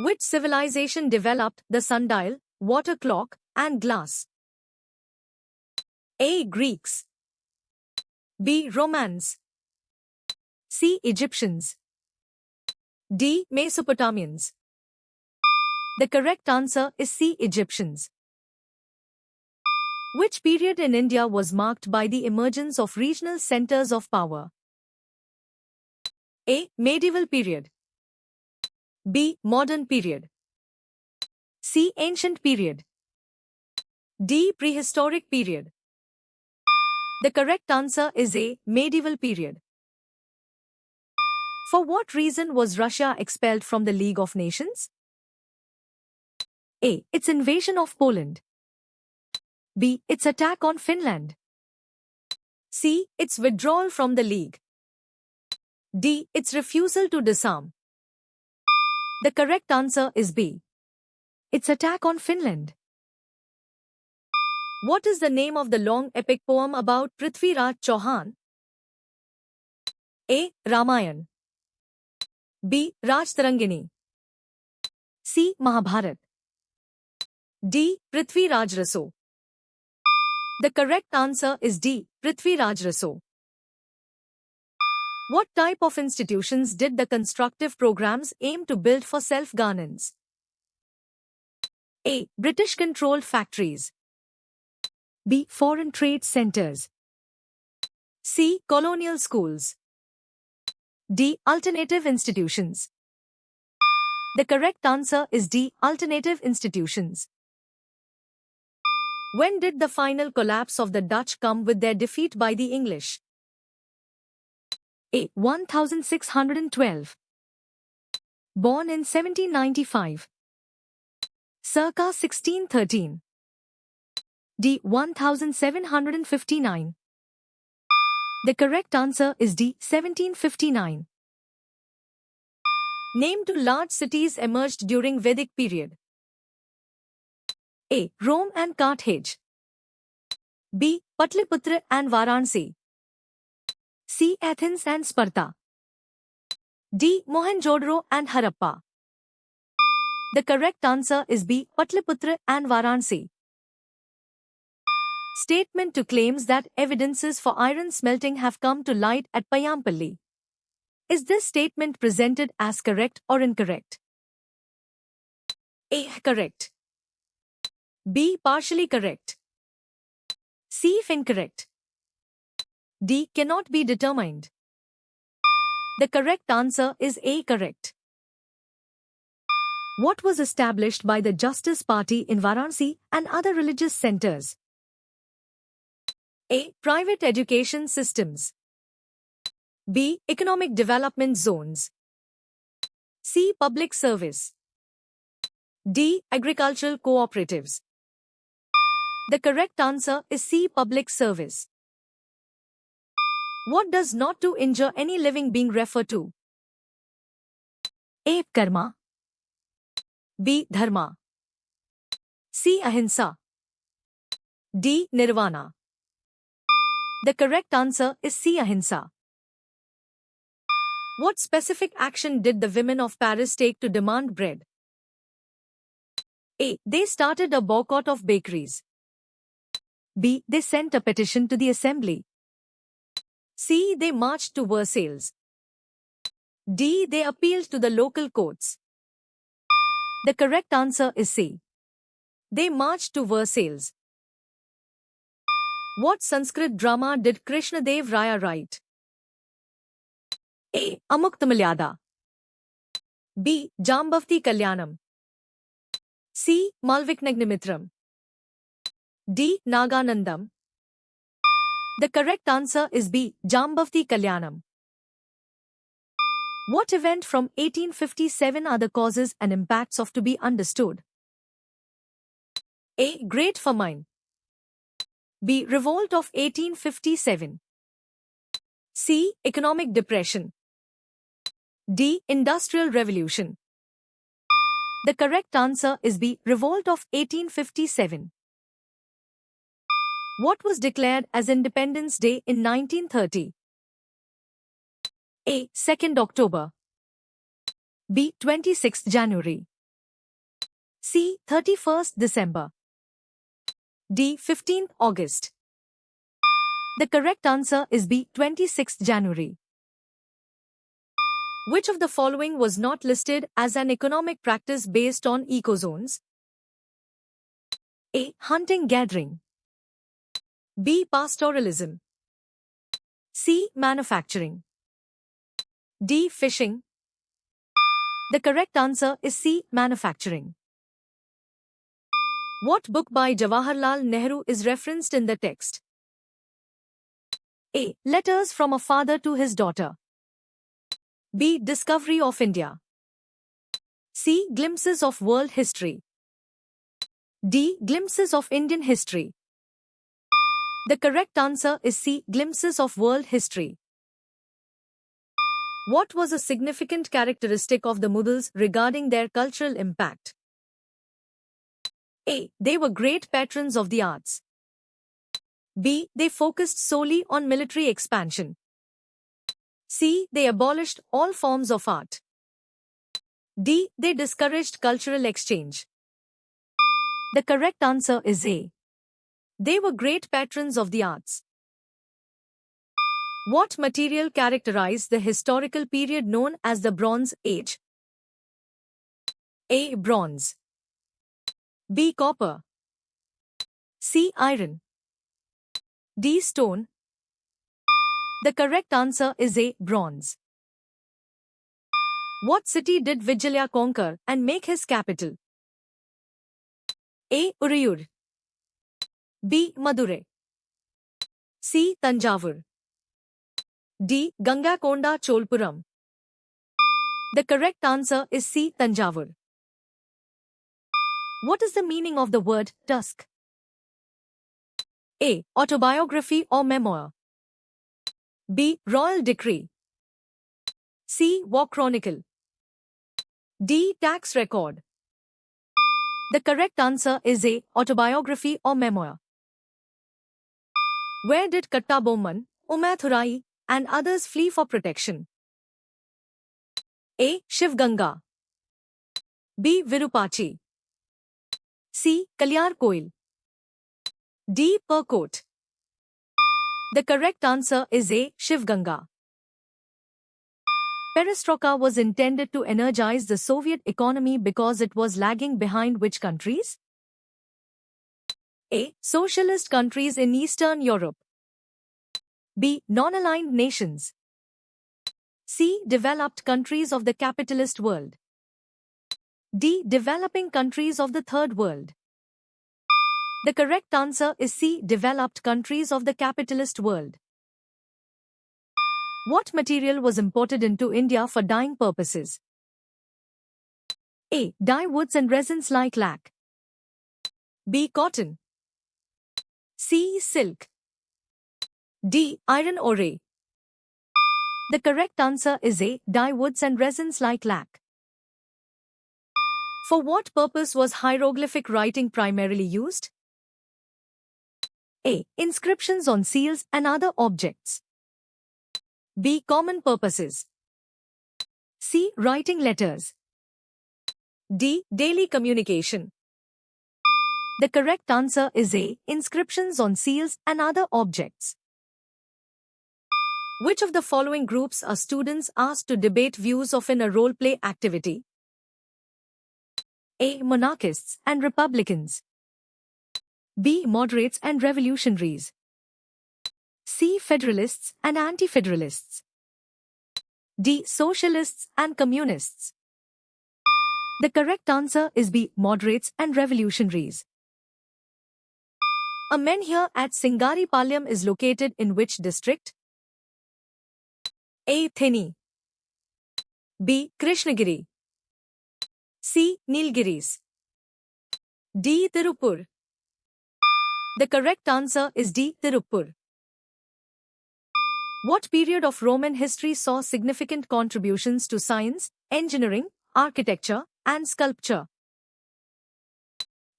Which civilization developed the sundial, water clock, and glass? A. Greeks. B. Romans. C. Egyptians. D. Mesopotamians. The correct answer is C. Egyptians. Which period in India was marked by the emergence of regional centers of power? A. Medieval period. B. Modern period. C. Ancient period. D. Prehistoric period. The correct answer is A. Medieval period. For what reason was Russia expelled from the League of Nations? A. Its invasion of Poland. B. Its attack on Finland. C. Its withdrawal from the League. D. Its refusal to disarm. The correct answer is B. Its attack on Finland. What is the name of the long epic poem about Prithviraj Chauhan? A. Ramayan. B. Rajtarangini. C. Mahabharat. D. Prithviraj Raso. The correct answer is D. Prithviraj Raso. What type of institutions did the constructive programs aim to build for self-governance? A. British-controlled factories. B. Foreign trade centers. C. Colonial schools. D. Alternative institutions. The correct answer is D. Alternative institutions. When did the final collapse of the Dutch come with their defeat by the English? A. 1612. Born in 1795. Circa 1613. D. 1759. The correct answer is D. 1759. Name two large cities emerged during Vedic period. A. Rome and Carthage. B. Patliputra and Varanasi. C. Athens and Sparta. D. Mohenjo-daro and Harappa. The correct answer is B. Patliputra and Varanasi. Statement to claims that evidences for iron smelting have come to light at Payampalli. Is this statement presented as correct or incorrect? A. Correct. B. Partially correct. C. Incorrect. D. Cannot be determined. The correct answer is A. Correct. What was established by the Justice Party in Varanasi and other religious centers? A. Private education systems. B. Economic development zones. C. Public service. D. Agricultural cooperatives. The correct answer is C. Public service. What does not to injure any living being refer to? A. Karma. B. Dharma. C. Ahimsa. D. Nirvana. The correct answer is C. Ahimsa. What specific action did the women of Paris take to demand bread? A. They started a boycott of bakeries. B. They sent a petition to the assembly. C. They marched to Versailles. D. They appealed to the local courts. The correct answer is C. They marched to Versailles. What Sanskrit drama did Krishnadev Raya write? A. Amuktamalyada. B. Jambavati Kalyanam. C. Malviknagnimitram. D. Naganandam. The correct answer is B. Jambavati Kalyanam. What event from 1857 are the causes and impacts of to be understood? A. Great Famine. B. Revolt of 1857. C. Economic Depression. D. Industrial Revolution. The correct answer is B. Revolt of 1857. What was declared as Independence Day in 1930? A. 2nd October. B. 26th January. C. 31st December. D. 15th August. The correct answer is B. 26th January. Which of the following was not listed as an economic practice based on ecozones? A. Hunting-gathering. B. Pastoralism. C. Manufacturing. D. Fishing. The correct answer is C. Manufacturing. What book by Jawaharlal Nehru is referenced in the text? A. Letters from a father to his daughter. B. Discovery of India. C. Glimpses of world history. D. Glimpses of Indian history. The correct answer is C. Glimpses of world history. What was a significant characteristic of the Mughals regarding their cultural impact? A. They were great patrons of the arts. B. They focused solely on military expansion. C. They abolished all forms of art. D. They discouraged cultural exchange. The correct answer is A. They were great patrons of the arts. What material characterized the historical period known as the Bronze Age? A. Bronze. B. Copper. C. Iron. D. Stone. The correct answer is A. Bronze. What city did Vijaya conquer and make his capital? A. Urayur. B. Madurai. C. Tanjavur. D. Gangakonda Cholpuram. The correct answer is C. Tanjavur. What is the meaning of the word tusk? A. Autobiography or memoir. B. Royal decree. C. War chronicle. D. Tax record. The correct answer is A. Autobiography or memoir. Where did Kattabomman, Umaithurai, and others flee for protection? A. Shivganga. B. Virupachi. C. Kalyar Koil. D. Perkot. The correct answer is A. Shivganga. Perestroika was intended to energize the Soviet economy because it was lagging behind which countries? A. Socialist countries in Eastern Europe. B. Non-aligned nations. C. Developed countries of the capitalist world. D. Developing countries of the Third World. The correct answer is C. Developed countries of the capitalist world. What material was imported into India for dyeing purposes? A. Dye woods and resins like lac. B. Cotton. C. Silk. D. Iron ore. The correct answer is A. Dye woods and resins like lac. For what purpose was hieroglyphic writing primarily used? A. Inscriptions on seals and other objects. B. Common purposes. C. Writing letters. D. Daily communication. The correct answer is A. Inscriptions on seals and other objects. Which of the following groups are students asked to debate views of in a role-play activity? A. Monarchists and Republicans. B. Moderates and revolutionaries. C. Federalists and anti-federalists. D. Socialists and communists. The correct answer is B. Moderates and revolutionaries. A menhir at Singaripalayam is located in which district? A. Theni. B. Krishnagiri. C. Nilgiris. D. Tirupur. The correct answer is D. Tirupur. What period of Roman history saw significant contributions to science, engineering, architecture, and sculpture?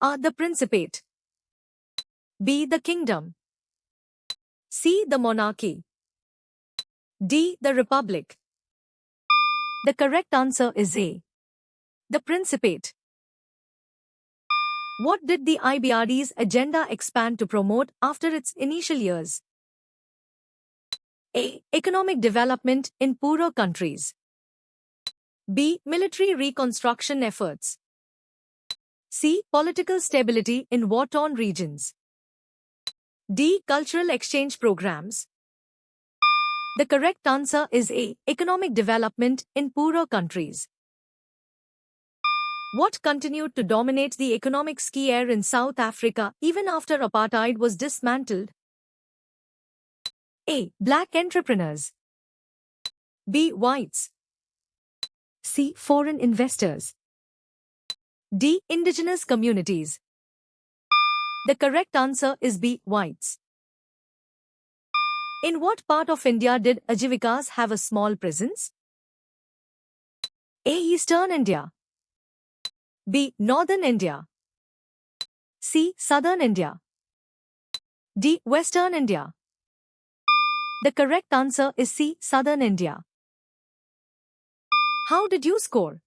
A. The Principate. B. The Kingdom. C. The Monarchy. D. The Republic. The correct answer is A. The Principate. What did the IBRD's agenda expand to promote after its initial years? A. Economic development in poorer countries. B. Military reconstruction efforts. C. Political stability in war-torn regions. D. Cultural exchange programs. The correct answer is A. Economic development in poorer countries. What continued to dominate the economic sphere in South Africa even after apartheid was dismantled? A. Black entrepreneurs. B. Whites. C. Foreign investors. D. Indigenous communities. The correct answer is B. Whites. In what part of India did Ajivikas have a small presence? A. Eastern India. B. Northern India. C. Southern India. D. Western India. The correct answer is C. Southern India. How did you score?